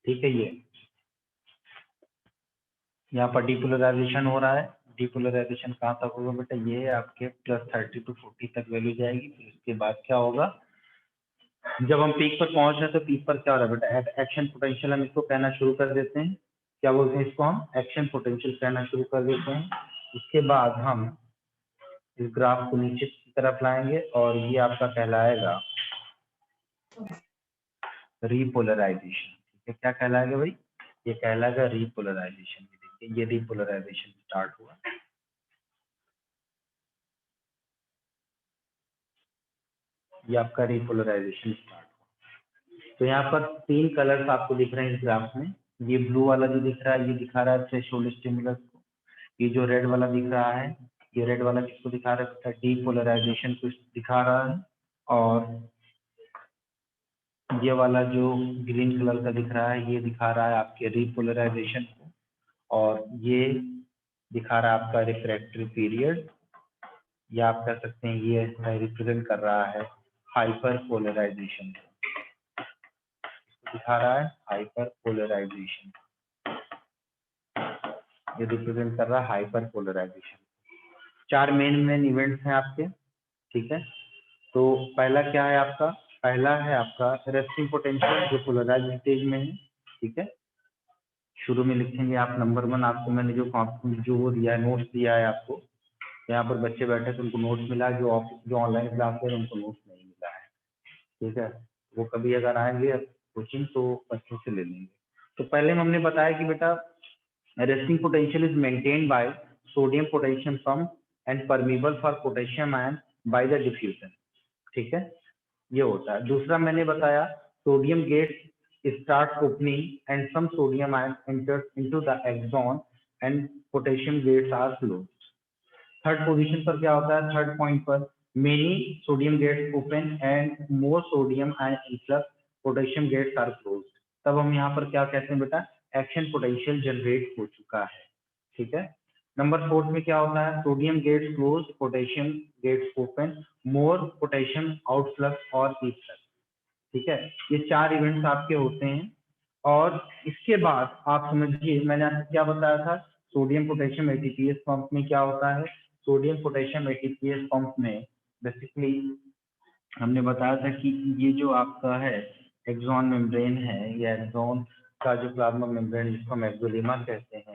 ठीक है। ये यहाँ पर डिपोलराइजेशन हो रहा है। डिपोलराइजेशन कहाँ तक होगा बेटा, ये आपके +30 to 40 तक वैल्यू जाएगी। फिर उसके बाद क्या होगा, जब हम पीक पर पहुंच रहे हैं तो पीक पर क्या हो रहा है बेटा, एक्शन पोटेंशियल हम इसको कहना शुरू कर देते हैं। क्या बोलते हैं इसको, हम एक्शन पोटेंशियल कहना शुरू कर देते हैं। उसके बाद हम इस ग्राफ को नीचे की तरफ लाएंगे और ये आपका कहलाएगा रीपोलराइजेशन। ठीक है, क्या कहलाएगा भाई, ये कहलाएगा रीपोलराइजेशन। देखिए ये रीपोलराइजेशन स्टार्ट हुआ। ये आपका रीपोलराइजेशन स्टार्ट हुआ। तो यहाँ पर 3 कलर्स आपको दिख रहे हैं इस ग्राफ में। ये ब्लू वाला जो दिख रहा है ये दिखा रहा है थ्रेशोल्ड स्टिमुलस को। ये जो रेड वाला दिख रहा है, ये रेड वाला किसको दिखा रहा है, डीपोलराइजेशन को दिखा रहा है। और ये वाला जो ग्रीन कलर का दिख रहा है ये दिखा रहा है आपके रीपोलराइजेशन को। और ये दिखा रहा है आपका रिफ्रैक्टरी पीरियड, या आप कह सकते हैं ये रिप्रेजेंट कर रहा है हाइपर पोलराइजेशन को, दिखा रहा है हाइपर पोलराइजेशन, ये रिप्रेजेंट कर रहा है हाइपर पोलराइजेशन। 4 मेन इवेंट्स हैं आपके। ठीक है, तो पहला क्या है आपका, पहला है आपका रेस्टिंग पोटेंशियल जो पोलराइज स्टेज में है। ठीक है, शुरू में लिखेंगे आप नंबर 1। आपको मैंने जो वो दिया है, नोट्स दिया है आपको, यहाँ पर बच्चे बैठे तो उनको नोट्स मिला है, जो ऑनलाइन क्लास है उनको नोट्स नहीं मिला है। ठीक है, वो कभी अगर आएंगे कोचिंग तो बच्चों से ले लेंगे। तो पहले में हमने बताया कि बेटा resting potential is maintained by sodium potassium pump and permeable for potassium ion by the diffusion. ठीक है, ये होता है। दूसरा मैंने बताया sodium gate start opening and some sodium ion enters into the axon and potassium gates are closed. Third position पर क्या होता है, थर्ड पॉइंट पर many sodium gates open and more sodium and influx potassium gates are closed. तब हम यहाँ पर क्या कहते हैं बेटा, एक्शन पोटेंशियल जनरेट हो चुका है। ठीक है, नंबर 4 में क्या होता है, sodium gates close potassium gates open more potassium outflux और इनफ्लक्स। ठीक है, ये 4 इवेंट्स आपके होते हैं। और इसके बाद आप समझिए मैंने आपको क्या बताया था, सोडियम पोटेशियम एटीपीएस पंप में क्या होता है, सोडियम पोटेशियम एटीपीएस पंप में बेसिकली हमने बताया था कि ये जो आपका है एक्सॉन मेम्ब्रेन है, या एक्सॉन का जो प्लाज्मा मेम्ब्रेन जिसको हम एक्सोडेमा कहते हैं,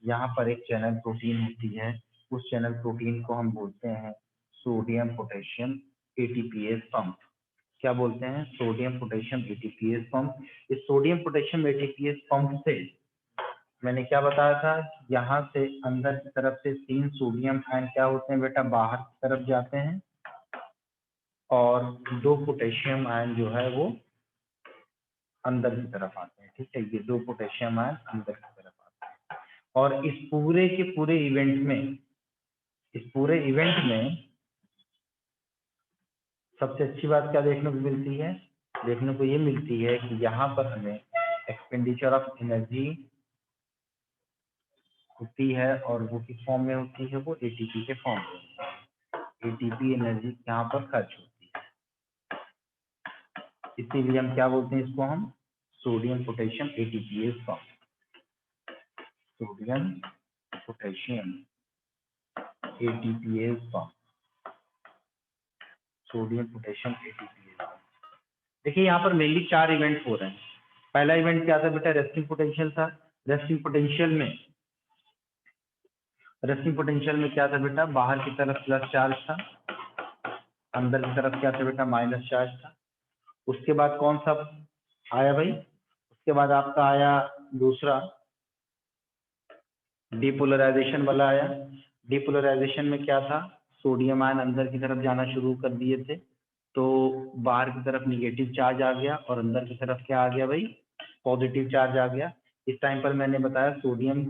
यहाँ पर एक चैनल प्रोटीन होती है। उस चैनल प्रोटीन को हम बोलते हैं सोडियम पोटेशियम एटीपीएस पंप। क्या बोलते हैं, सोडियम पोटेशियम एटीपीएस पंप। इस सोडियम पोटेशियम एटीपीएस पंप से मैंने क्या बताया था, यहाँ से अंदर की तरफ से 3 सोडियम आयन क्या होते हैं बेटा, बाहर की तरफ जाते हैं, और 2 पोटेशियम आयन जो है वो अंदर की तरफ आते हैं। ठीक है, ये 2 पोटेशियम आयन अंदर की तरफ आते हैं। और इस पूरे के पूरे इवेंट में, इस पूरे इवेंट में सबसे अच्छी बात क्या देखने को मिलती है, देखने को ये मिलती है कि यहाँ पर हमें एक्सपेंडिचर ऑफ एनर्जी होती है, और वो किस फॉर्म में होती है, वो एटीपी के फॉर्म में। एटीपी एनर्जी यहाँ पर खर्च होती है, इसीलिए हम क्या बोलते हैं इसको, हम sodium potassium ATPase pump, sodium potassium ATPase pump, sodium potassium ATPase pump. देखिए यहाँ पर मेनली 4 इवेंट हो रहे हैं। पहला इवेंट क्या था बेटा, रेस्टिंग पोटेंशियल था। रेस्टिंग पोटेंशियल में क्या था बेटा, बाहर की तरफ प्लस चार्ज था, अंदर की तरफ क्या था बेटा, माइनस चार्ज था। उसके बाद कौन सा आया भाई, उसके बाद आपका आया दूसरा डिपोलराइजेशन वाला आया। डिपोलराइजेशन में क्या था, सोडियम आयन अंदर की तरफ जाना शुरू कर दिए थे, तो बाहर की तरफ निगेटिव चार्ज आ गया और अंदर की तरफ क्या आ गया भाई, पॉजिटिव चार्ज आ गया। इस टाइम पर मैंने बताया सोडियम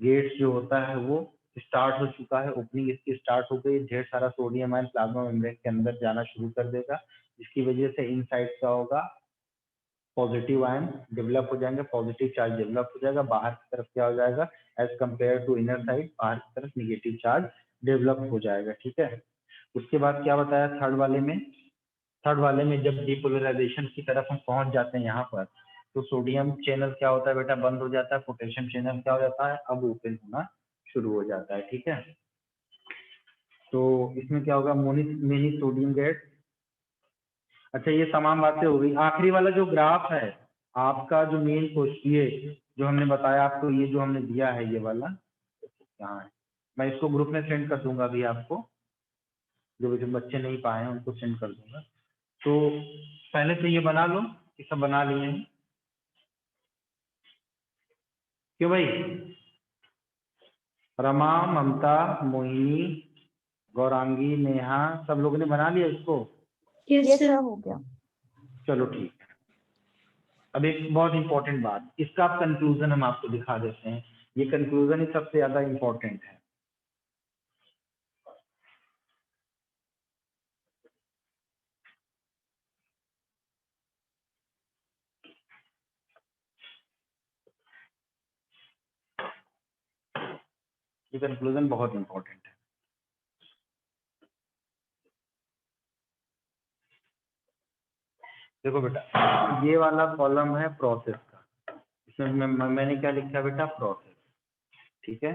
गेट्स जो होता है वो स्टार्ट हो चुका है, ओपनिंग इसकी स्टार्ट हो गई, ढेर सारा सोडियम आयन प्लाज्मा मेम्ब्रेन के अंदर जाना शुरू कर देगा, जिसकी वजह से इनसाइड क्या होगा, पॉजिटिव आयन डेवलप हो जाएंगे, पॉजिटिव चार्ज डेवलप हो जाएगा। बाहर की तरफ क्या हो जाएगा, as compare to inner side बाहर की तरफ निगेटिव चार्ज डेवलप हो जाएगा। ठीक है, उसके बाद क्या बताया थर्ड वाले में, थर्ड वाले में जब डिपोलराइजेशन की तरफ हम पहुंच जाते हैं यहाँ पर, तो सोडियम चैनल क्या होता है बेटा, बंद हो जाता है, पोटेशियम चैनल क्या हो जाता है, अब ओपन होना शुरू हो जाता है। ठीक है, तो इसमें क्या होगा, मेनी सोडियम गेट। अच्छा, ये तमाम बातें हो गई। आखिरी वाला जो ग्राफ है आपका, जो मेन क्वेश्चन, ये जो हमने बताया आपको, ये जो हमने दिया है ये वाला कहाँ है, मैं इसको ग्रुप में सेंड कर दूंगा अभी आपको, जो बच्चे नहीं पाए हैं उनको सेंड कर दूंगा। तो पहले से ये बना लो, ये सब बना लिए हैं क्यों भाई? रमा, ममता, मोहिनी, गौरांगी, नेहा, सब लोगों ने बना लिया इसको? यस सर, हो गया। चलो ठीक है। अब एक बहुत इंपॉर्टेंट बात, इसका आप कंक्लूजन हम आपको दिखा देते हैं। ये कंक्लूजन ही सबसे ज्यादा इंपॉर्टेंट है। ये कंक्लूजन बहुत इंपॉर्टेंट है। देखो बेटा, ये वाला कॉलम है प्रोसेस का, इसमें मैंने क्या लिखा बेटा, प्रोसेस। ठीक है,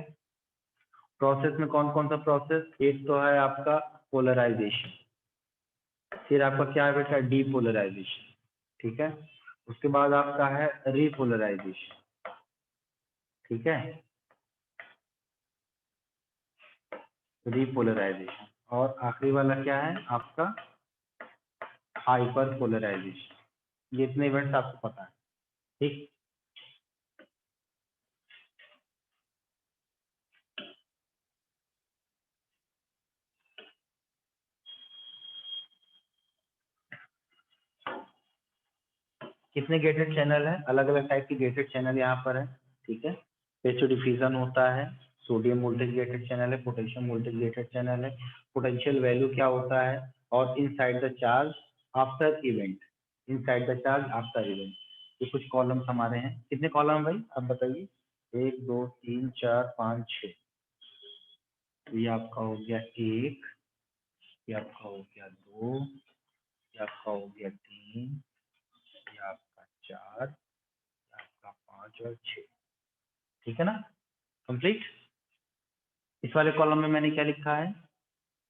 प्रोसेस में कौन कौन सा प्रोसेस, एक तो है आपका पोलराइजेशन, फिर आपका क्या है बेटा, डीपोलराइजेशन। ठीक है, उसके बाद आपका है रीपोलराइजेशन। ठीक है, रीपोलराइजेशन, और आखिरी वाला क्या है आपका, हाइपर पोलराइजेशन। ये इतने इवेंट्स आपको पता है। ठीक, कितने गेटेड चैनल है, अलग अलग टाइप के गेटेड चैनल यहाँ पर है। ठीक है, पेचो डिफ्यूजन होता है, सोडियम वोल्टेज गेटेड चैनल है, पोटेशियम वोल्टेज गेटेड चैनल है, पोटेंशियल वैल्यू क्या होता है, और inside the charge after event, inside the charge after event. ये कुछ कॉलम्स हमारे हैं। कितने कॉलम भाई अब बताइए, 1 2 3 4 5 6। तो ये आपका हो गया 1, ये आपका हो गया 2, ये आपका हो गया 3, ये आपका 4, ये आपका 5 और 6। ठीक है ना, कंप्लीट। इस वाले कॉलम में मैंने क्या लिखा है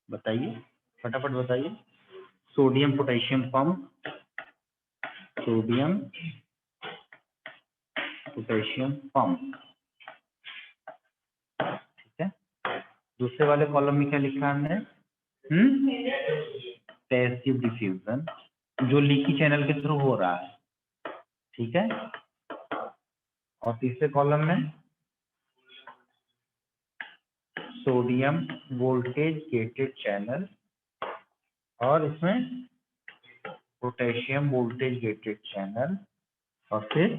बताइए, फटाफट बताइए। Sodium potassium pump, sodium potassium pump. ठीक है, दूसरे वाले कॉलम में क्या लिखा है हमने, पैसिव डिफ्यूजन, जो लीकी चैनल के थ्रू हो रहा है। ठीक है, और तीसरे कॉलम में सोडियम वोल्टेज गेटेड चैनल, और इसमें पोटेशियम वोल्टेज गेटेड चैनल, और फिर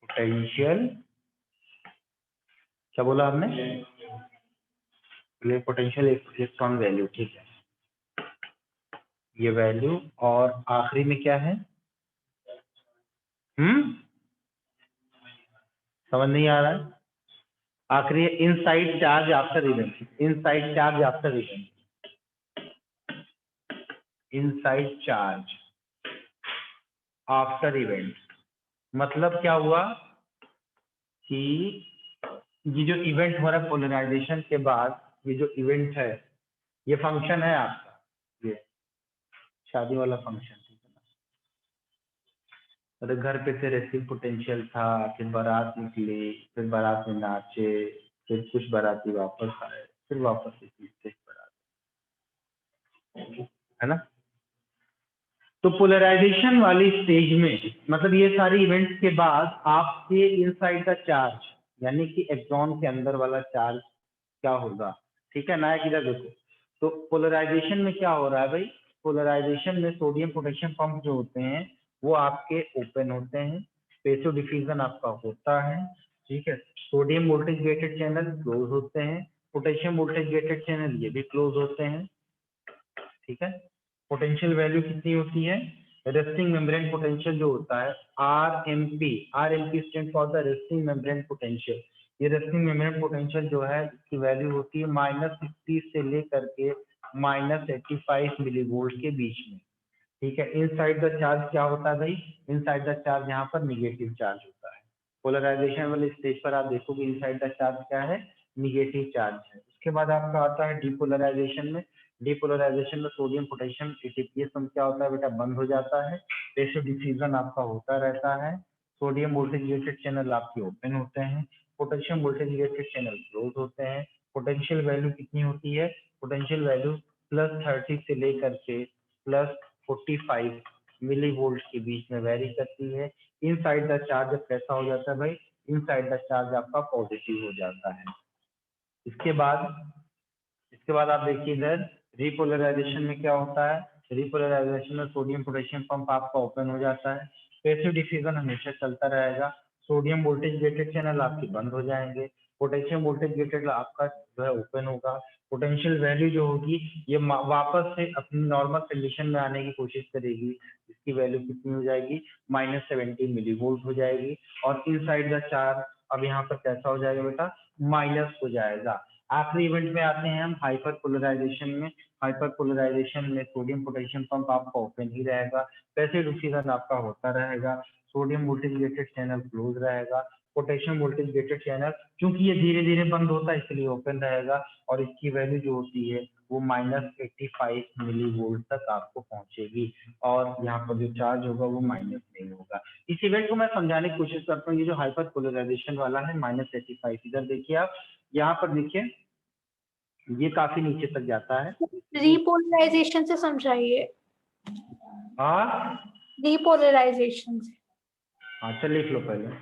पोटेंशियल, क्या बोला आपने, पोटेंशियल इलेक्ट्रॉन वैल्यू। ठीक है, ये वैल्यू, और आखिरी में क्या है, समझ नहीं आ रहा है, आखिरी inside charge after event, inside charge after event, inside charge after event. मतलब क्या हुआ कि ये जो इवेंट हो रहा है पोलराइजेशन के बाद, ये जो इवेंट है, ये फंक्शन है आपका, ये शादी वाला फंक्शन। ठीक है ना, अरे घर पे से रेसिव पोटेंशियल था, फिर बारात निकली, फिर बारात में नाचे, फिर कुछ बाराती वापस आए, फिर वापस से बारात, है ना। तो पोलराइजेशन वाली स्टेज में, मतलब ये सारी इवेंट्स के बाद आपके इनसाइड का चार्ज, यानी कि इलेक्ट्रॉन के अंदर वाला चार्ज क्या होगा। ठीक है, ना किधर देखो, तो पोलराइजेशन में क्या हो रहा है भाई, पोलराइजेशन में सोडियम पोटेशियम पंप जो होते हैं वो आपके ओपन होते हैं, पेसो डिफ्यूजन आपका होता है। ठीक है, sodium voltage gated channel close होते हैं, पोटेशियम वोल्टेज गेटेड चैनल ये भी क्लोज होते हैं। ठीक है, पोटेंशियल वैल्यू कितनी होती है, रेस्टिंग मेम्ब्रेन पोटेंशियल जो होता है RMP, RMP stand for the resting membrane potential. ये रेस्टिंग मेम्ब्रेन पोटेंशियल जो है इसकी वैल्यू होती है -60 से लेकर के -85 मिलीवोल्ट के बीच में, ठीक है। इनसाइड द चार्ज क्या होता है भाई, इनसाइड द चार्ज यहाँ पर निगेटिव चार्ज होता है। पोलराइजेशन वाले स्टेज पर आप देखोगे इनसाइड द चार्ज क्या है, निगेटिव चार्ज है। उसके बाद आपका आता है डिपोलराइजेशन में। डिपोलराइजेशन में सोडियम पोटेशियम एटीपीएस क्या होता है बेटा, बंद हो जाता है, प्रेशर डिफ्यूजन आपका होता रहता है, सोडियम वोल्टेज गेटेड चैनल आपके ओपन होते हैं, potassium voltage gated channel close होते हैं। पोटेंशियल वैल्यू कितनी होती है, पोटेंशियल वैल्यू +30 से लेकर के +45 मिली वोल्ट के बीच में वेरी करती है। इनसाइड द चार्ज कैसा हो जाता है भाई, इनसाइड द चार्ज आपका पॉजिटिव हो जाता है। इसके बाद आप देखिए इधर रिपोलराइजेशन में क्या होता है, रिपोलराइजेशन में सोडियम पोटेशियम पंप आपका ओपन हो जाता है, पैसिव डिफ्यूजन हमेशा चलता रहेगा, सोडियम वोल्टेज गेटेड चैनल आपके बंद हो जाएंगे, पोटेशियम वोल्टेज गेटेड आपका जो है ओपन होगा। पोटेंशियल वैल्यू जो होगी ये वापस से अपनी नॉर्मल कंडीशन में आने की कोशिश करेगी, इसकी वैल्यू कितनी हो जाएगी, -70 मिलीवोल्ट हो जाएगी। और इनसाइड द चार्ज अब यहाँ पर कैसा हो जाएगा बेटा, माइनस हो जाएगा। आखिरी इवेंट में आते हैं हम हाइपर पोलराइजेशन में। हाइपर पोलराइजेशन में सोडियम पोटेशियम पंप आपका ओपन ही रहेगा, पैसिव डिफ्यूजन आपका होता रहेगा, sodium voltage gated channel close रहेगा, पोटेशियम वोल्टेज गेटेड चैनल क्योंकि ये धीरे धीरे बंद होता है इसलिए ओपन रहेगा, और इसकी वैल्यू जो होती है वो -85 मिलीवोल्ट तक आपको पहुंचेगी, और यहाँ पर जो चार्ज होगा वो माइनस नहीं होगा। इस इवेंट को मैं समझाने की कोशिश करता हूँ। ये जो हाइपर पोलराइजेशन वाला है -85, इधर देखिए आप, यहाँ पर देखिए ये काफी नीचे तक जाता है। रिपोलराइजेशन से समझाइए। हाँ रिपोलराइजेशन से। अच्छा लिख लो पहले।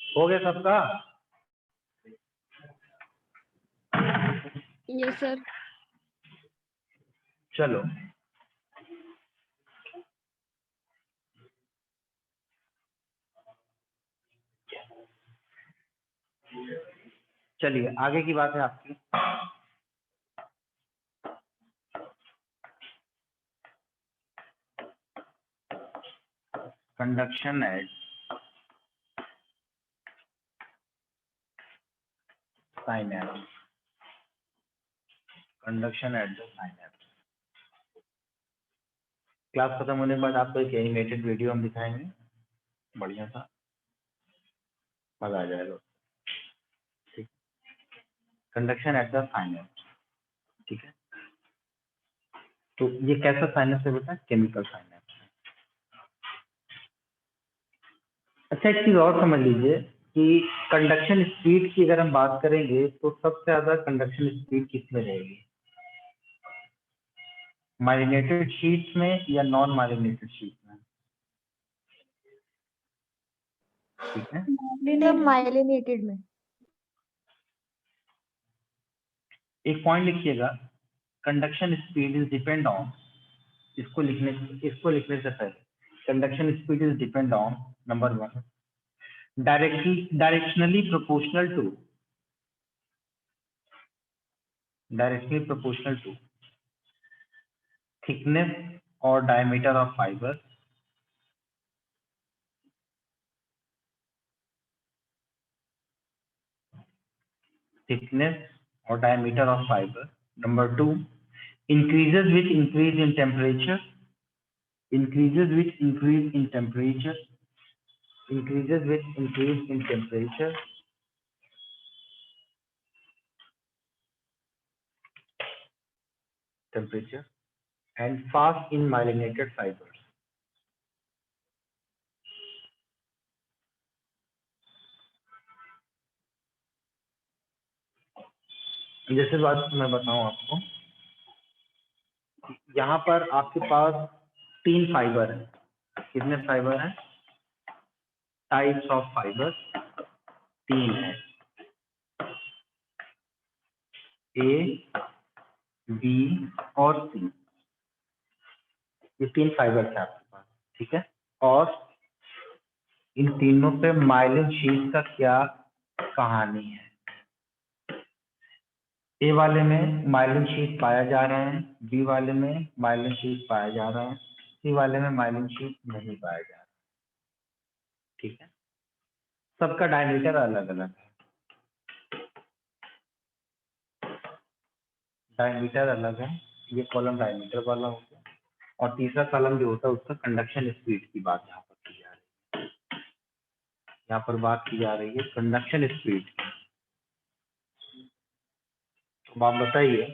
हो गया सबका? Yes sir. चलो चलिए आगे की बात है आपकी। Conduction at synapse, conduction at the synapse. Class खत्म होने के बाद आपको एक एनिमेटेड वीडियो हम दिखाएंगे, बढ़िया सा, मजा आ जाएगा। ठीक, कंडक्शन एट द साइनैप्स, ठीक है। तो ये कैसा साइनैप्स है बेटा, केमिकल साइनैप्स है। अच्छा एक चीज और समझ लीजिए कि कंडक्शन स्पीड की अगर हम बात करेंगे तो सबसे ज्यादा कंडक्शन स्पीड किसमें रहेगी, माइलिनेटेड शीट्स में या नॉन माइलिनेटेड शीट में? ठीक है, माइलिनेटेड में। एक पॉइंट लिखिएगा, conduction speed is depend on, इसको लिखने से पहले conduction speed is depend on number 1 directionally proportional to thickness और diameter of fibre, thickness or diameter of fiber. Number 2, increases with increase in temperature. Increases with increase in temperature. Increases with increase in temperature. Temperature and fast in myelinated fibers. जैसे बात मैं बताऊं आपको, यहाँ पर आपके पास 3 fibre है। कितने फाइबर हैं? टाइप्स ऑफ फाइबर 3 है, ए, बी और सी। ये 3 फाइबर है आपके पास, ठीक है। और इन तीनों पे माइलिन शीट का क्या कहानी है? ए वाले में माइलिन शीट पाया जा रहा है, बी वाले में माइलिन शीट पाया जा रहा है, सी वाले में माइलिन शीट नहीं पाया जा रहा, ठीक है। सबका डायमीटर अलग अलग है, डायमीटर अलग है। ये कॉलम डायमीटर वाला हो गया, और तीसरा कॉलम जो होता है उसका कंडक्शन स्पीड की बात यहाँ पर की जा रही है। यहाँ पर बात की जा रही है कंडक्शन स्पीड की। तो आप बताइए,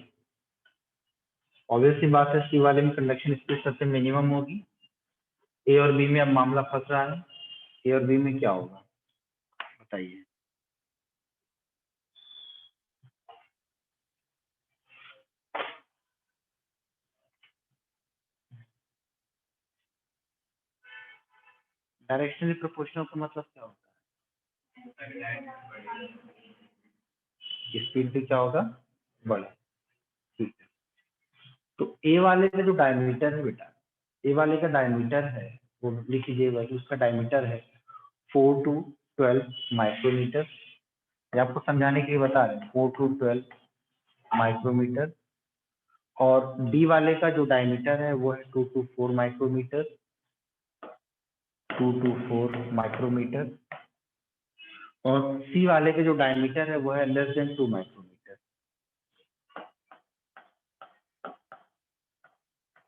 ऑब्वियस सी बात है सी वाले में कंडक्शन स्पीड सबसे मिनिमम होगी। ए और बी में अब मामला फंस रहा है, ए और बी में क्या होगा बताइए। डायरेक्शनली प्रोपोर्शनल का मतलब क्या होता है? स्पीड भी क्या होगा? बढ़े, ठीक है। तो ए वाले का जो डायमीटर है बेटा, ए वाले का डायमीटर है वो लिख लीजिएगा, उसका डायमीटर है 4 to 12 माइक्रोमीटर। ये आपको समझाने के लिए बता रहे हैं, 4 to 12 माइक्रोमीटर। और डी वाले का जो डायमीटर है वो है 2 to 4 माइक्रोमीटर, 2 to 4 माइक्रोमीटर। और सी वाले का जो डायमीटर है वो है less than 2 micrometre,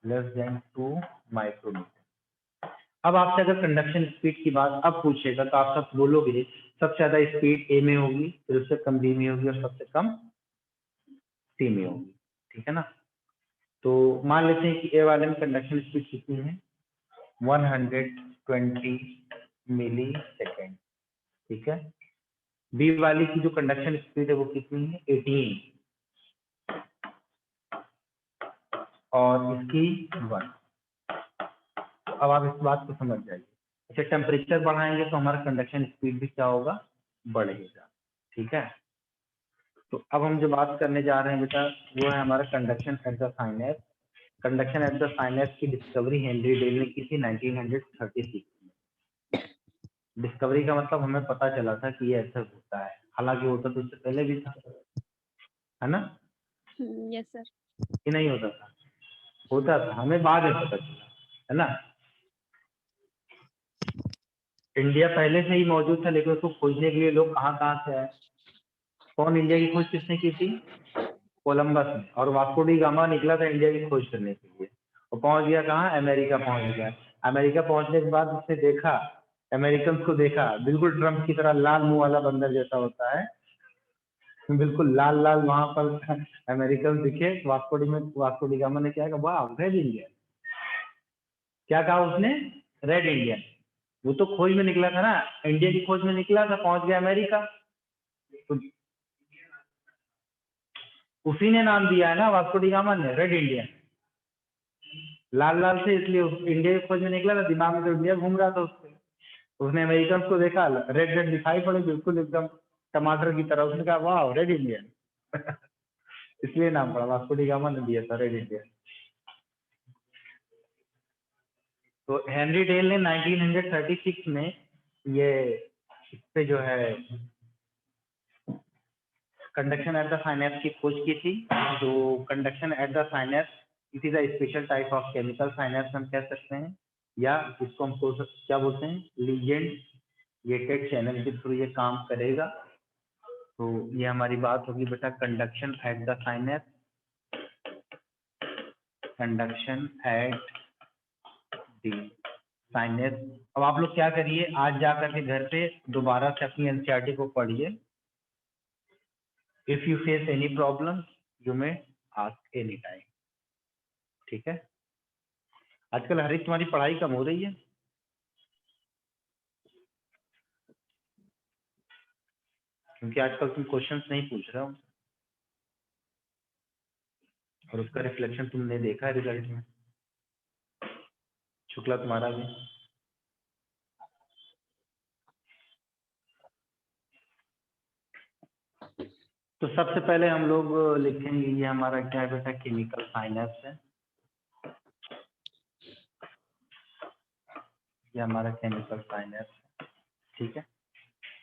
less than 2 micrometre. अब आपसे अगर कंडक्शन स्पीड की बात अब पूछेगा तो आप सब बोलोगे सबसे ज्यादा स्पीड ए में होगी, फिर उससे कम बी में होगी और सबसे कम सी में होगी, ठीक है ना। तो मान लेते हैं कि ए वाले में कंडक्शन स्पीड कितनी है? 120 मिली सेकेंड, ठीक है। बी वाली की जो कंडक्शन स्पीड है वो कितनी है? 18, और इसकी 1। अब आप इस बात को समझ जाइए। अच्छा, टेम्परेचर बढ़ाएंगे तो हमारा कंडक्शन स्पीड भी क्या होगा? बढ़ेगा, ठीक है। तो अब हम जो बात करने जा रहे हैं बेटा वो है हमारा conduction at the sinus. Conduction at the sinus की डिस्कवरी हेनरी डेल ने की थी 1936 में। डिस्कवरी का मतलब हमें पता चला था कि ये ऐसा होता है, हालांकि होता तो उससे पहले भी था, है ना? Yes sir. कि नहीं होता था? होता था, हमें बाद में पता चला, है ना। इंडिया पहले से ही मौजूद था, लेकिन उसको खोजने के लिए लोग कहाँ से आए? कौन इंडिया की खोज किसने की थी? कोलंबस ने। और वास्को डी गामा निकला था इंडिया की खोज करने के लिए, और पहुंच गया कहाँ? अमेरिका पहुंच गया। अमेरिका पहुंचने के बाद उसने देखा, अमेरिकन को देखा, बिल्कुल ट्रम्प की तरह लाल मुंह वाला बंदर जैसा होता है, बिल्कुल लाल लाल वहां पर अमेरिकन दिखे। वास्को डी गामा ने क्या कहा? वाह, रेड इंडिया। क्या कहा उसने? Red India. वो तो खोज में निकला था ना, इंडिया की खोज में निकला था, पहुंच गया अमेरिका। तो उसी ने नाम दिया है ना वास्को डी गामा ने, रेड इंडिया। लाल लाल से इसलिए इंडिया की खोज में निकला था, दिमाग में तो इंडिया घूम रहा था उसके। उसने अमेरिकन को देखा, रेड रेड दिखाई पड़े, बिल्कुल एकदम टमाटर की तरह। उसने कहा वाह, रेड इंडियन। इसलिए नाम पड़ा, वास्को डी गामा ने दिया था रेड इंडिया। तो हेनरी डेल ने 1936 में ये इस पे जो है कंडक्शन एट द साइनेप्स की खोज की थी। तो conduction at the synapse it is a special type of chemical synapse हम कह सकते हैं, या इसको हम क्या बोलते हैं? लीजेंड गेटेड चैनल के थ्रू ये काम करेगा। तो ये हमारी बात होगी बेटा conduction at the synapse, conduction at the synapse. अब आप लोग क्या करिए, आज जा करके घर पे दोबारा से अपनी एनसीईआरटी को पढ़िए। If you face any problem you may ask any time, ठीक है। आजकल हर एक तुम्हारी पढ़ाई कम हो रही है, क्योंकि आजकल तुम क्वेश्चंस नहीं पूछ रहे हो और उसका रिफ्लेक्शन तुमने देखा है रिजल्ट में। शुक्ला तुम्हारा भी। तो सबसे पहले हम लोग लिखेंगे, ये हमारा क्या है बेटा, केमिकल साइनेप्स है। ये हमारा केमिकल साइनेप्स है, ठीक है।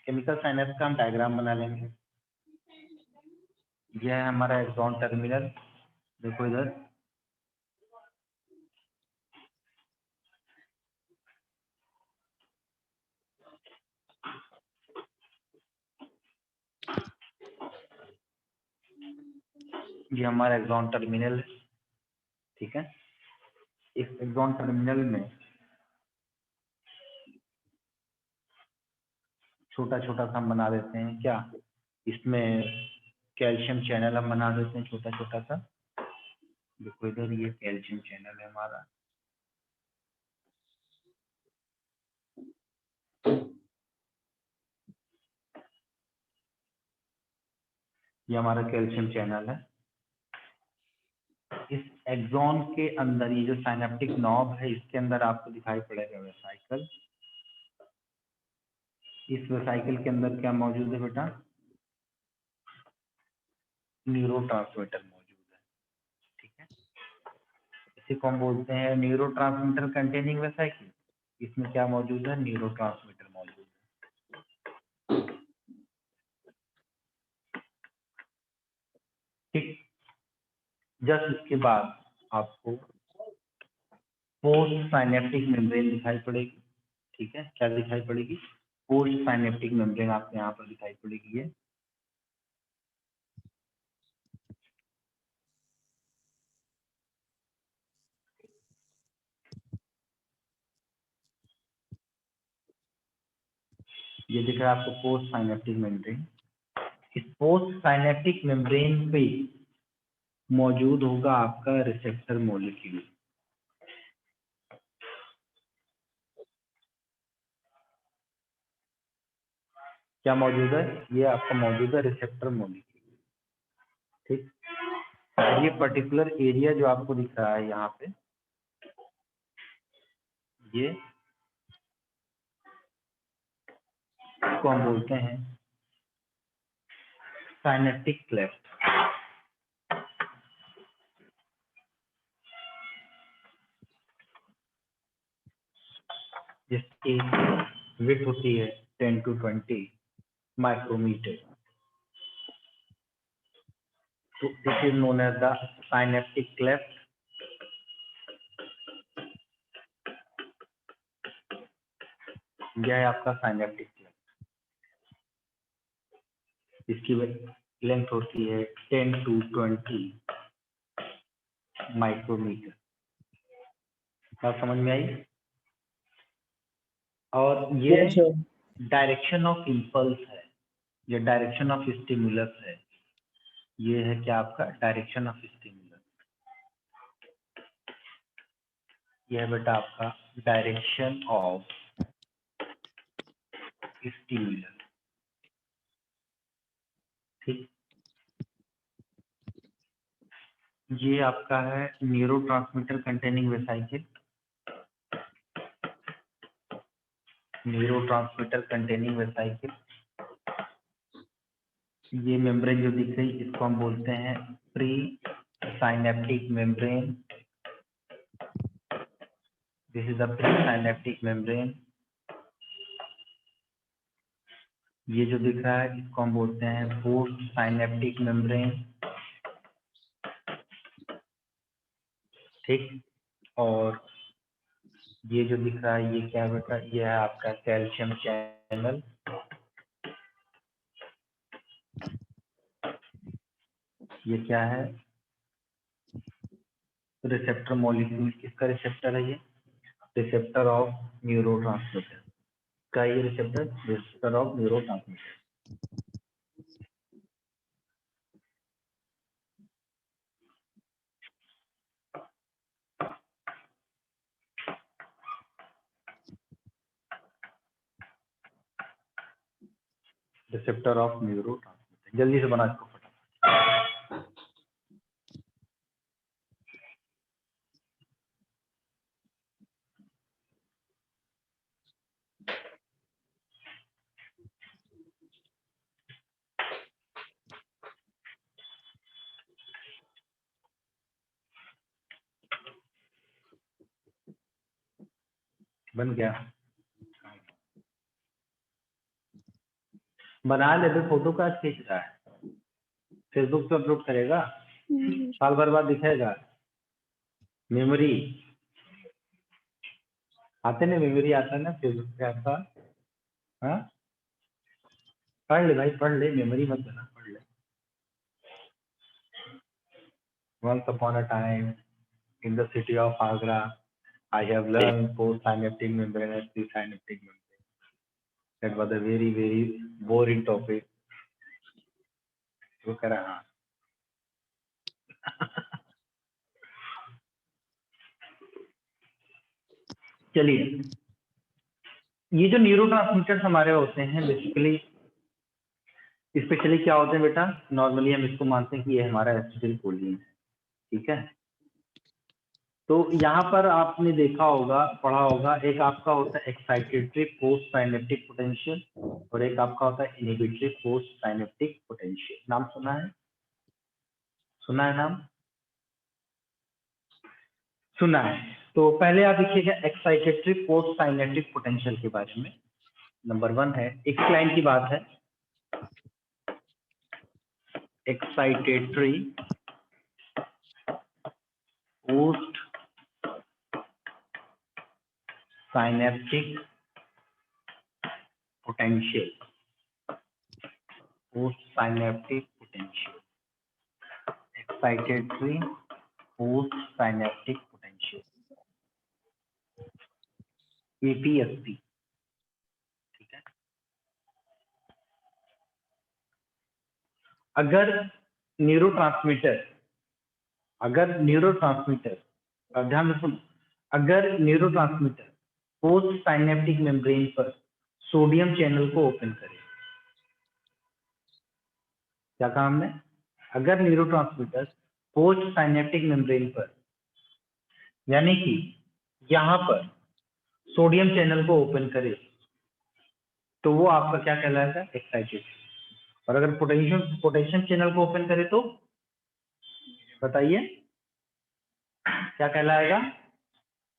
केमिकल साइनेप्स का हम डायग्राम बना लेंगे। यह है हमारा एक्सॉन टर्मिनल, देखो इधर। ये हमारा एक्सॉन टर्मिनल है, ठीक है। इस एक्सॉन टर्मिनल में छोटा छोटा सा हम बना देते हैं क्या, इसमें कैल्शियम चैनल हम बना देते हैं छोटा छोटा सा। देखो इधर ये कैल्शियम चैनल है हमारा, ये हमारा कैल्शियम चैनल है। इस एक्सॉन के अंदर ये जो साइनेप्टिक नॉब है, इसके अंदर आपको दिखाई पड़ेगा वेसाइकल। इस वेसाइकल के अंदर क्या मौजूद है बेटा, न्यूरोट्रांसमीटर मौजूद है, ठीक है। इसी को हम बोलते हैं न्यूरोट्रांसमीटर कंटेनिंग वेसाइकल। इसमें क्या मौजूद है, न्यूरोट्रांसमीटर मौजूद है, ठीक। जस्ट इसके बाद आपको पोस्ट साइनेप्टिक मेम्ब्रेन दिखाई पड़ेगी, ठीक है। क्या दिखाई पड़ेगी, पोस्ट साइनेप्टिक मेम्ब्रेन आपको यहाँ पर दिखाई पड़ेगी। ये दिख रहा है आपको पोस्ट साइनेप्टिक मेम्ब्रेन। इस पोस्ट साइनेप्टिक मेम्ब्रेन पे मौजूद होगा आपका रिसेप्टर मॉलिक्यूल। क्या मौजूद है, ये आपका मौजूद है रिसेप्टर मॉलिक्यूल, ठीक। और ये पर्टिकुलर एरिया जो आपको दिख रहा है यहाँ पे, ये इसको हम बोलते हैं साइनेप्टिक क्लेफ्ट। जिसकी विड्थ होती है 10 to 20 micrometre. So this is known as the synaptic cleft. यह है आपका साइनेप्टिक क्लेफ्ट। इसकी लेंथ होती है 10 to 20 माइक्रोमीटर। बात समझ में आई। और ये डायरेक्शन ऑफ इम्पल्स है, ये डायरेक्शन ऑफ स्टिमुलस है। ये है क्या आपका डायरेक्शन ऑफ स्टिमुलस। ये है बेटा आपका डायरेक्शन ऑफ स्टिमुलस, ठीक। ये आपका है neurotransmitter containing vesicle. Neurotransmitter containing vesicle, ये मेम्ब्रेन जो दिख रही है इसको हम बोलते हैं pre synaptic membrane. This is the pre synaptic membrane. ये जो दिख रहा है इसको हम बोलते हैं पोस्ट साइनेप्टिक मेम्ब्रेन, ठीक। और ये जो दिख रहा है ये क्या बेटा, ये है आपका कैल्शियम चैनल। ये क्या है, रिसेप्टर मॉलिक्यूल, किसका रिसेप्टर है ये, रिसेप्टर ऑफ न्यूरोट्रांसमीटर का, ये receptor of neurotransmitter. Receptor of neurotransmitter, जल्दी से बना इसको फटाफट। बन गया, बना ले, फिर फोटो का खींच रहा है, फेसबुक पे अपलोड करेगा, साल भर बाद दिखेगा। मेमोरी आते ना, मेमोरी आता है ना फेसबुक पे आपका। हाँ पढ़ ले भाई, पढ़ ले, मेमोरी मत बना, पढ़ ले। Once upon a time in the city of Agra, I have learned post-synaptic membrane and pre-synaptic membrane. That was a very very boring topic. वो कह रहा हाँ। चलिए, ये जो न्यूरोट्रांसमीटर्स हमारे होते हैं बेसिकली, स्पेशली क्या होते हैं बेटा, नॉर्मली हम इसको मानते हैं कि ये हमारा एसिटिल कोलिन है, ठीक है। तो यहाँ पर आपने देखा होगा, पढ़ा होगा, एक आपका होता है एक्साइटेटरी पोस्ट साइनेप्टिक पोटेंशियल और एक आपका होता है इनहिबिटरी पोस्ट साइनेप्टिक पोटेंशियल। नाम सुना है, सुना है नाम, सुना है। तो पहले आप देखिएगा एक्साइटेटरी पोस्ट साइनेप्टिक पोटेंशियल के बारे में। नंबर 1 है, एक लाइन की बात है, excitatory post synaptic potential, post synaptic potential, excitatory post synaptic potential, APSP, ठीक है। अगर न्यूरोट्रांसमीटर ध्यान में सुनो, अगर न्यूरोट्रांसमीटर पोस्ट साइनेप्टिक मेम्ब्रेन पर सोडियम चैनल को ओपन करे, क्या कहा हमने, अगर न्यूरोट्रांसमीटर पोस्ट साइनेप्टिक मेम्ब्रेन पर, यानी कि यहाँ पर सोडियम चैनल को ओपन करे, तो वो आपका क्या कहलाएगा, एक्साइटेड। और अगर पोटेशियम चैनल को ओपन करे तो बताइए क्या कहलाएगा,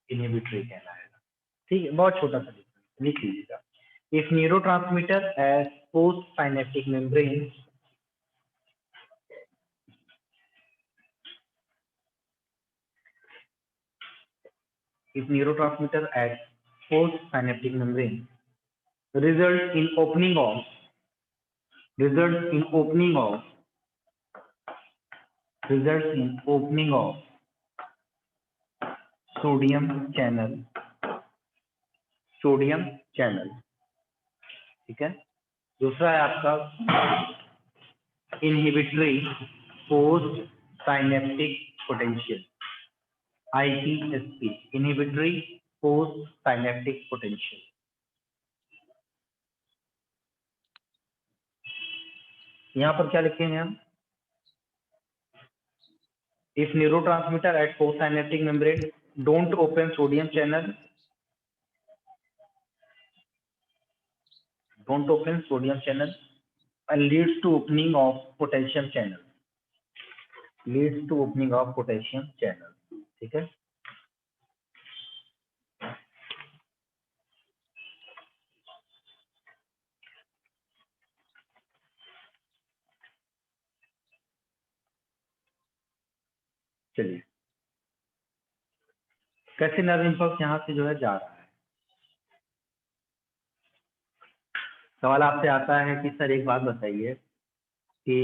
इनहिबिटरी कहलाएगा, ठीक है। बहुत छोटा सा डिफरेंस लिख लीजिएगा। If neurotransmitter as post synaptic membrane results in opening of sodium channel, ठीक है। दूसरा है आपका inhibitory post synaptic potential, IPSP, inhibitory post synaptic potential. यहाँ पर क्या लिखेंगे हम, if neurotransmitter at post synaptic membrane don't open sodium channel and leads to opening of potassium channel, ठीक है। चलिए, कैसे नर्व इंपल्स यहाँ से जो है जा रहा है। सवाल आपसे आता है कि सर एक बात बताइए कि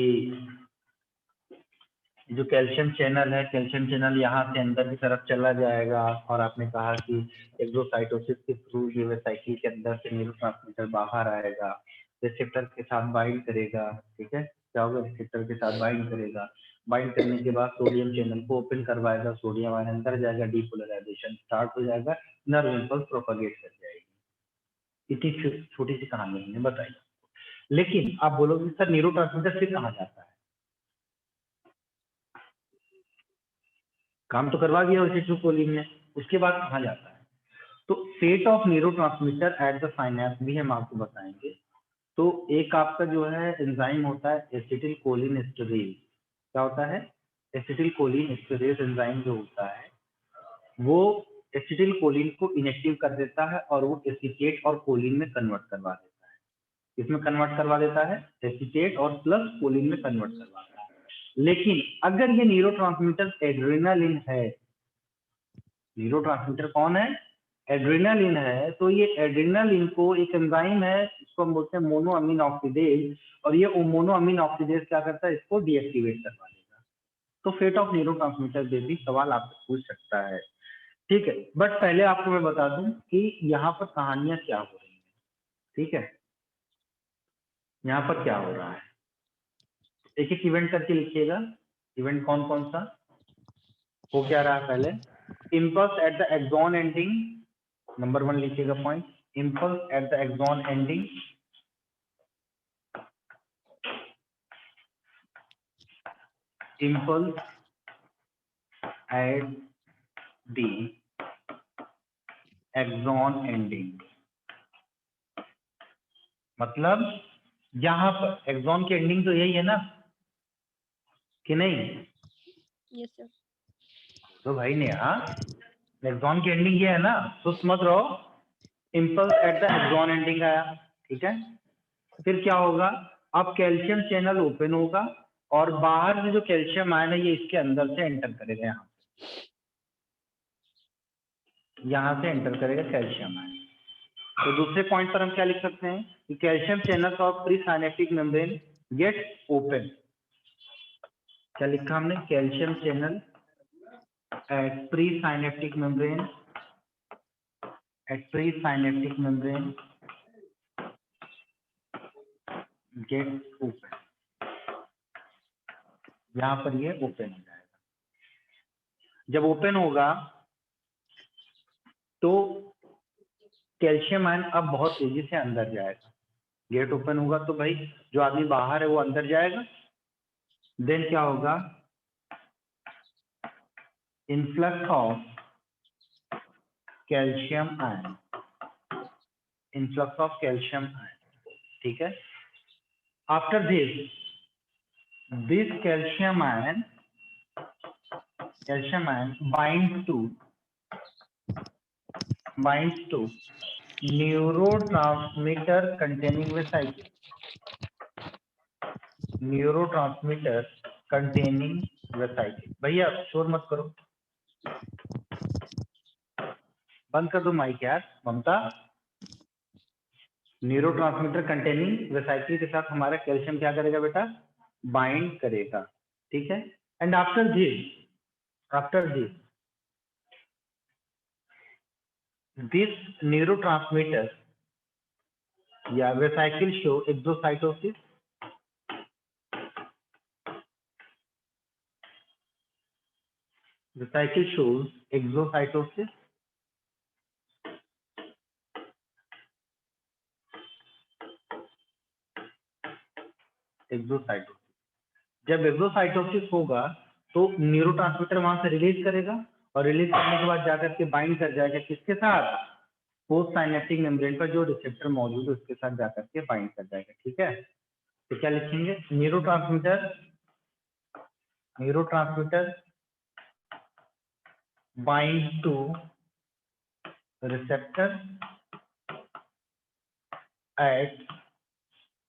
जो कैल्शियम चैनल है, कैल्शियम चैनल यहाँ से अंदर की तरफ चला जाएगा और आपने कहा कि एक्सोसाइटोसिस के थ्रू ये वेसाइकिल के अंदर से न्यूरोट्रांसमीटर बाहर आएगा, रिसेप्टर के साथ बाइंड करेगा, ठीक है, क्या होगा, रिसेप्टर के साथ बाइंड करेगा, बाइंड करने के बाद सोडियम चैनल को ओपन करवाएगा, सोडियम आयन अंदर जाएगा, डीपोलराइजेशन स्टार्ट हो जाएगा, नर्व इम्पल्स प्रोपेगेट कर जाएगी। इतनी छोटी सी कहानी हमने बताई। लेकिन आप बोलोगे सर न्यूरोट्रांसमीटर फिर कहाँ जाता है? काम तो करवा दिया एसिटिलकोलिन ने, उसके बाद कहाँ जाता है? तो fate of neurotransmitter at the synapse भी हम आपको बताएंगे। तो एक आपका जो है एंजाइम होता है एसिटिलकोलिन एस्टरेज। क्या होता है? एसिटिलकोलिन एस्टरेज एंजाइम जो होता है वो एसिटिलकोलिन को इनएक्टिव कर देता है और वो एसीटेट और कोलिन में कन्वर्ट करवा देता है। किसमें कन्वर्ट करवा देता है? एसीटेट और प्लस कोलिन में कन्वर्ट करवा देता है। लेकिन अगर ये न्यूरोट्रांसमीटर एड्रेनालिन है, न्यूरोट्रांसमीटर कौन है? एड्रेनालिन है, तो ये एड्रेनालिन को एक एंजाइम है, इसको हम बोलते हैं मोनोअमीन ऑक्सीडेज, और ये मोनोअमीन ऑक्सीडेज क्या करता है? इसको डीएक्टिवेट करवा देगा। तो फेट ऑफ न्यूरोट्रांसमीटर पे भी सवाल आपसे पूछ सकता है, ठीक है। बट पहले आपको मैं बता दूं कि यहाँ पर कहानियां क्या हो रही हैं, ठीक है। यहाँ पर क्या हो रहा है, एक एक इवेंट करके लिखिएगा। इवेंट कौन कौन सा हो, क्या रहा है? पहले impulse at the axon ending, number 1 लिखिएगा point, impulse at the axon ending, impulse at the axon ending, मतलब यहाँ पर एक्सॉन की एंडिंग तो यही है ना, कि नहीं? Yes sir. तो भाई ने एक्सॉन की एंडिंग ये है ना, तो मत रहो, impulse at the axon ending आया, ठीक है। फिर क्या होगा? अब कैल्शियम चैनल ओपन होगा और बाहर से जो कैल्शियम आयन है ये इसके अंदर से एंटर करेगा, यहाँ से एंटर करेगा कैल्शियम आयन। तो दूसरे पॉइंट पर हम क्या लिख सकते हैं कि calcium channel of pre synaptic membrane gate open. क्या लिखा हमने? Calcium channel at pre synaptic membrane, at pre synaptic membrane gate open, यहाँ पर ये ओपन हो जाएगा। जब ओपन होगा तो कैल्शियम आयन अब बहुत तेजी से अंदर जाएगा। गेट ओपन होगा तो भाई जो आदमी बाहर है वो अंदर जाएगा। देन क्या होगा? Influx of calcium ion, influx of calcium ion, ठीक है। After this calcium ion binds to neurotransmitter containing vesicle, neurotransmitter containing vesicle। भैया शोर मत करो, बंद कर दो माइक यार ममता। न्यूरोट्रांसमीटर कंटेनिंग वेसाइकिल के साथ हमारा कैल्शियम क्या करेगा बेटा? बाइंड करेगा, ठीक है। एंड आफ्टर दिस neurotransmitter या vesicle show exocytosis, vesicle shows exocytosis, जब एक्सोसाइटोसिस होगा तो न्यूरोट्रांसमीटर वहां से रिलीज करेगा और रिलीज करने के बाद जाकर के बाइंड कर जाएगा किसके साथ? पोस्ट साइनेप्टिक मेम्ब्रेन पर जो रिसेप्टर मौजूद है उसके साथ जाकर के बाइंड कर जाएगा, ठीक है। तो क्या लिखेंगे? Neurotransmitter bind to receptor at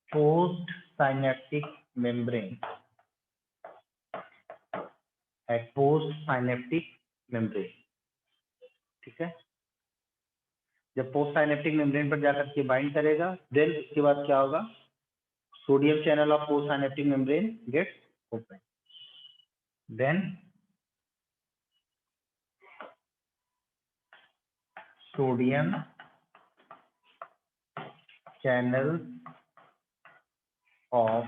post synaptic membrane, at post synaptic membrane, ठीक है। जब पोस्ट साइनेप्टिक मेम्ब्रेन पर जाकर के बाइंड करेगा देन उसके बाद क्या होगा? Sodium channel of post synaptic membrane gates open. then sodium channels of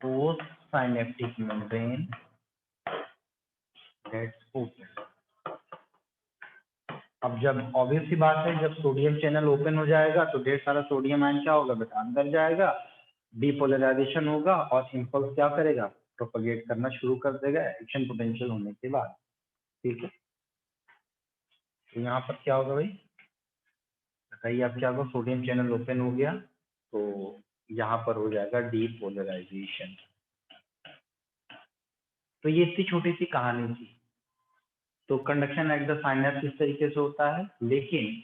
postsynaptic membrane gets open. अब जब ऑब्वियस सी बात है, जब सोडियम चैनल ओपन हो जाएगा तो ढेर सारा सोडियम आयन क्या होगा बेटा, अंदर जाएगा, डीपोलराइजेशन होगा और इंपल्स क्या करेगा, प्रोपगेट करना शुरू कर देगा एक्शन पोटेंशियल होने के बाद। ठीक है, तो यहाँ पर क्या होगा भाई, बताइए आप क्या होगा, सोडियम चैनल ओपन हो गया तो यहाँ पर हो जाएगा डीपोलराइजेशन। तो ये इतनी छोटी सी कहानी थी। तो कंडक्शन एट द साइनैप्स इस तरीके से होता है, लेकिन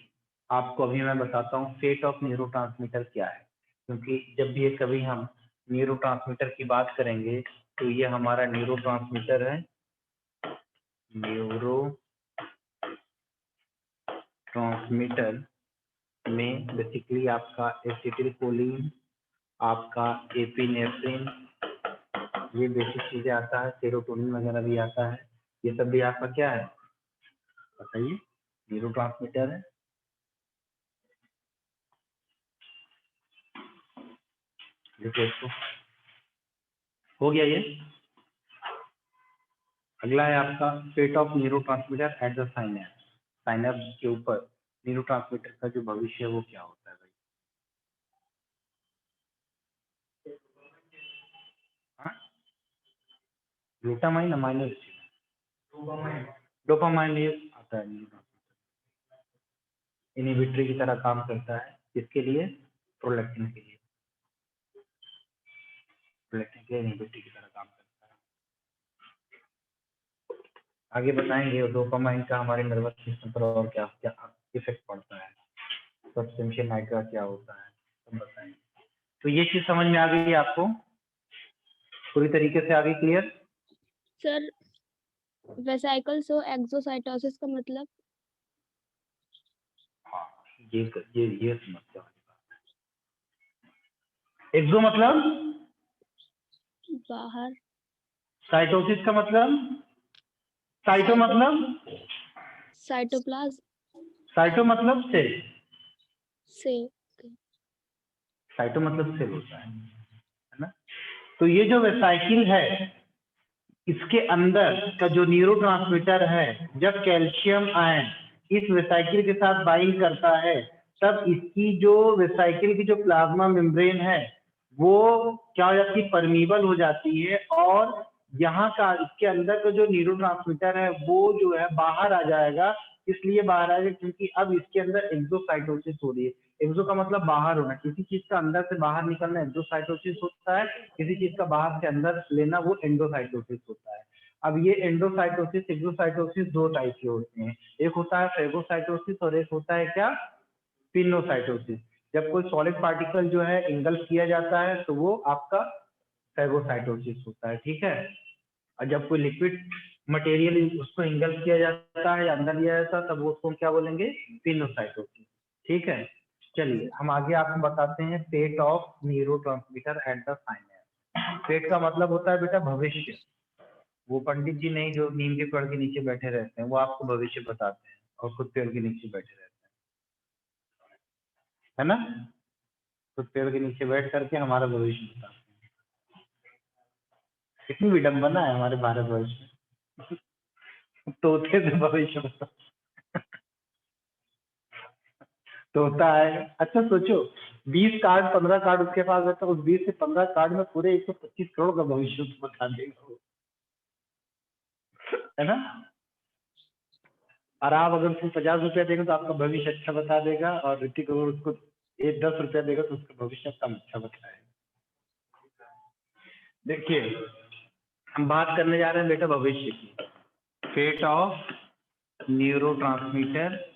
आपको अभी मैं बताता हूँ फेट ऑफ न्यूरोट्रांसमीटर क्या है, क्योंकि जब भी कभी हम न्यूरोट्रांसमीटर की बात करेंगे तो ये हमारा न्यूरोट्रांसमीटर है, न्यूरोट्रांसमीटर में बेसिकली आपका एसिटिलकोलिन, आपका एपिनेफ्रिन, ये बेसिक चीजें आता है, सेरोटोनिन वगैरह भी आता है, ये सब भी आपका क्या है बताइए, न्यूरोट्रांसमीटर है। देखो इसको, हो गया ये। अगला है आपका fate of neurotransmitter at the synapse. Synapse के ऊपर न्यूरोट्रांसमीटर का जो भविष्य है वो क्या होता है भाई, हाँ, ग्लूटामाइन अमाइनो डोपामाइन ये आता है, इनहिबिटरी की तरह काम करता है, किसके लिए, प्रोलैक्टिन के लिए, प्रोलैक्टिन के इनहिबिटरी की तरह काम करता है। आगे बताएंगे डोपामाइन का हमारे नर्वस सिस्टम पर और क्या क्या इफेक्ट पड़ता है, सब्सटेंशियल नाइट्रा क्या होता है, सब बताएंगे। तो ये चीज समझ में आ गई आपको पूरी तरीके से, आगे क्लियर। सर वेसिकल्स और एक्सोसाइटोसिस का मतलब, हाँ, ये समस्या वाली बात है। एक्सो मतलब बाहर, साइटोसिस का मतलब, साइटो मतलब साइटोप्लाज्म साइटो मतलब सेल, से, साइटो मतलब सेल होता है ना। तो ये जो वेसाइकिल है, इसके अंदर का जो न्यूरोट्रांसमीटर है, जब कैल्शियम आयन इस वेसाइकिल के साथ बाइंड करता है, तब इसकी जो वेसाइकिल की जो प्लाज्मा मेम्ब्रेन है वो क्या हो जाती है, परमीबल हो जाती है, और यहाँ का इसके अंदर का जो न्यूरोट्रांसमीटर है वो जो है बाहर आ जाएगा। इसलिए बाहर आएगा क्योंकि अब इसके अंदर एक्सोसाइटोसिस हो रही है। एक्सो का मतलब बाहर होना, किसी चीज का अंदर से बाहर निकलना एक्सोसाइटोसिस होता है, किसी चीज का बाहर से अंदर लेना वो एंडोसाइटोसिस होता है। अब ये एंडोसाइटोसिस एक्सोसाइटोसिस दो टाइप के होते हैं, एक होता है फेगोसाइटोसिस और एक होता है क्या, पिनोसाइटोसिस। जब कोई सॉलिड पार्टिकल जो है इंगल्फ किया जाता है तो वो आपका फेगोसाइटोसिस होता है, ठीक है। और जब कोई लिक्विड मटेरियल उसको इंगल्फ किया जाता है या अंदर लिया जाता है तब वो उसको क्या बोलेंगे, पिनोसाइटोसिस, ठीक है। चलिए हम आगे आपको बताते हैं fate of neurotransmitter at the synapse. Fate का मतलब होता है बेटा भविष्य, वो पंडित जी नहीं जो नीम के पेड़ के नीचे बैठे रहते हैं, वो आपको भविष्य बताते हैं और खुद पेड़ के नीचे बैठे रहते हैं, है ना, खुद पेड़ के नीचे बैठ करके हमारा भविष्य बताते हैं। कितनी विडंबना है हमारे भारतवर्ष में, तोते से भविष्य बता, तोता है। अच्छा सोचो, 20 कार्ड 15 कार्ड उसके पास है तो उस 20 से 15 कार्ड में पूरे 125 करोड़ का भविष्य उसको बता देगा वो, है ना। और आप अगर उसको 50 रुपया देंगे तो आपका भविष्य अच्छा बता देगा, और ऋतिक अगर उसको 10 रुपया देगा तो उसका भविष्य कम अच्छा बताएगा। देखिए हम बात करने जा रहे हैं बेटा भविष्य की, fate of neurotransmitter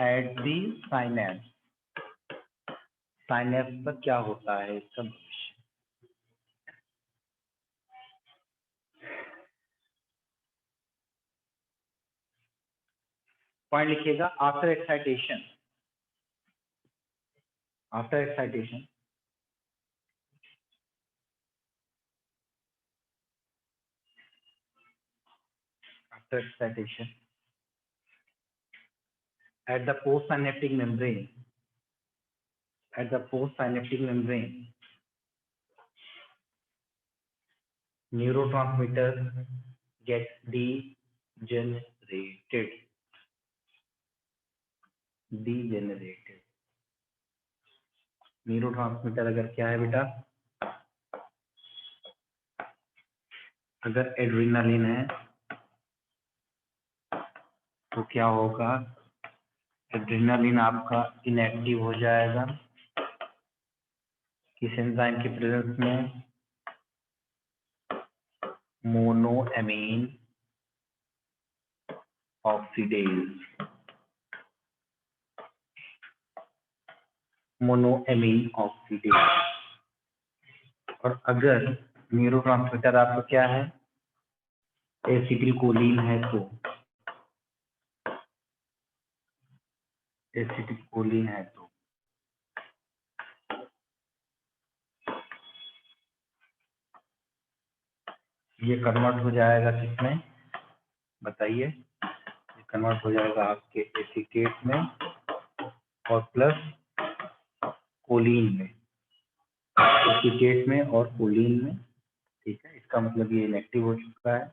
at the synapse. Synapse पर क्या होता है इसका भविष्य। पॉइंट लिखिएगा, after excitation, after excitation, after excitation at the postsynaptic membrane, neurotransmitters get degenerated. Neurotransmitter अगर क्या है बेटा, अगर एड्रेनालिन है तो क्या होगा, एड्रेनालिन आपका इनएक्टिव हो जाएगा किस एंजाइम की प्रेजेंस में, मोनोएमीन ऑक्सीडेज। और अगर न्यूरोट्रांसमीटर आपका क्या है, एसिटिलकोलिन है तो ये कन्वर्ट हो जाएगा किसमें बताइए, ये कन्वर्ट हो जाएगा आपके एसीटेट में और प्लस कोलिन में, एसीटेट में और कोलिन में। ठीक है, इसका मतलब ये इनएक्टिव हो चुका है।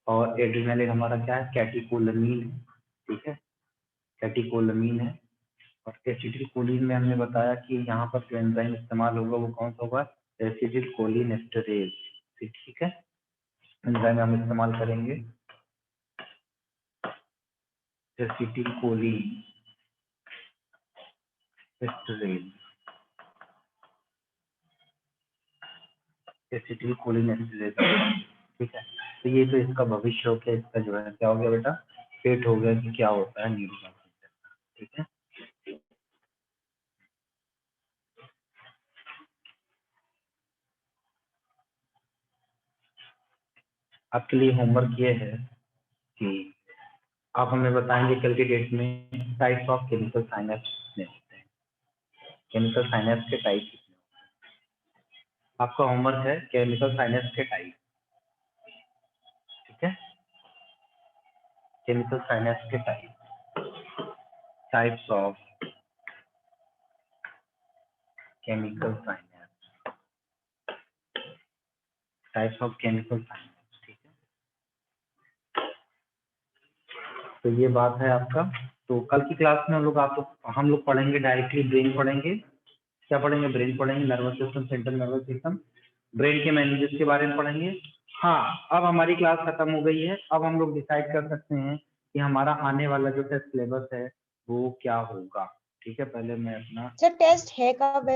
और एड्रेनालिन हमारा क्या है, कैटेकोलामीन है। ठीक है, कैटेकोलामीन है। और एसिटिलकोलिन में हमने बताया कि यहाँ पर जो एंजाइम इस्तेमाल होगा वो कौन सा होगा, एसिटिलकोलिन एस्टरेज। ठीक है, एंजाइम हम इस्तेमाल करेंगे एसिटिलकोलिन एस्टरेज, ठीक है। तो ये तो इसका भविष्य हो गया, इसका जो है क्या हो गया बेटा, पेट हो गया कि क्या होता है न्यूरोट्रांसमीटर। ठीक है, आपके लिए होमवर्क ये है कि आप हमें बताएंगे कल के डेट में टाइप्स ऑफ केमिकल साइनेप्स कितने होते हैं, केमिकल साइनेप्स के टाइप कितने होते हैं। आपका होमवर्क है केमिकल साइनेप्स के टाइप। ठीक है, केमिकल साइनेप्स के types of chemical synapse, types of chemical synapse. ठीक है, तो ये बात है आपका। तो कल की क्लास में हम लोग पढ़ेंगे डायरेक्टली ब्रेन पढ़ेंगे। क्या पढ़ेंगे, ब्रेन पढ़ेंगे, nervous system, central nervous system, brain के मैनेजेस के बारे में पढ़ेंगे। हाँ, अब हमारी क्लास खत्म हो गई है, अब हम लोग डिसाइड कर सकते हैं कि हमारा आने वाला जो टेस्ट सिलेबस है वो क्या होगा। ठीक है, पहले मैं अपना सर टेस्ट है कब?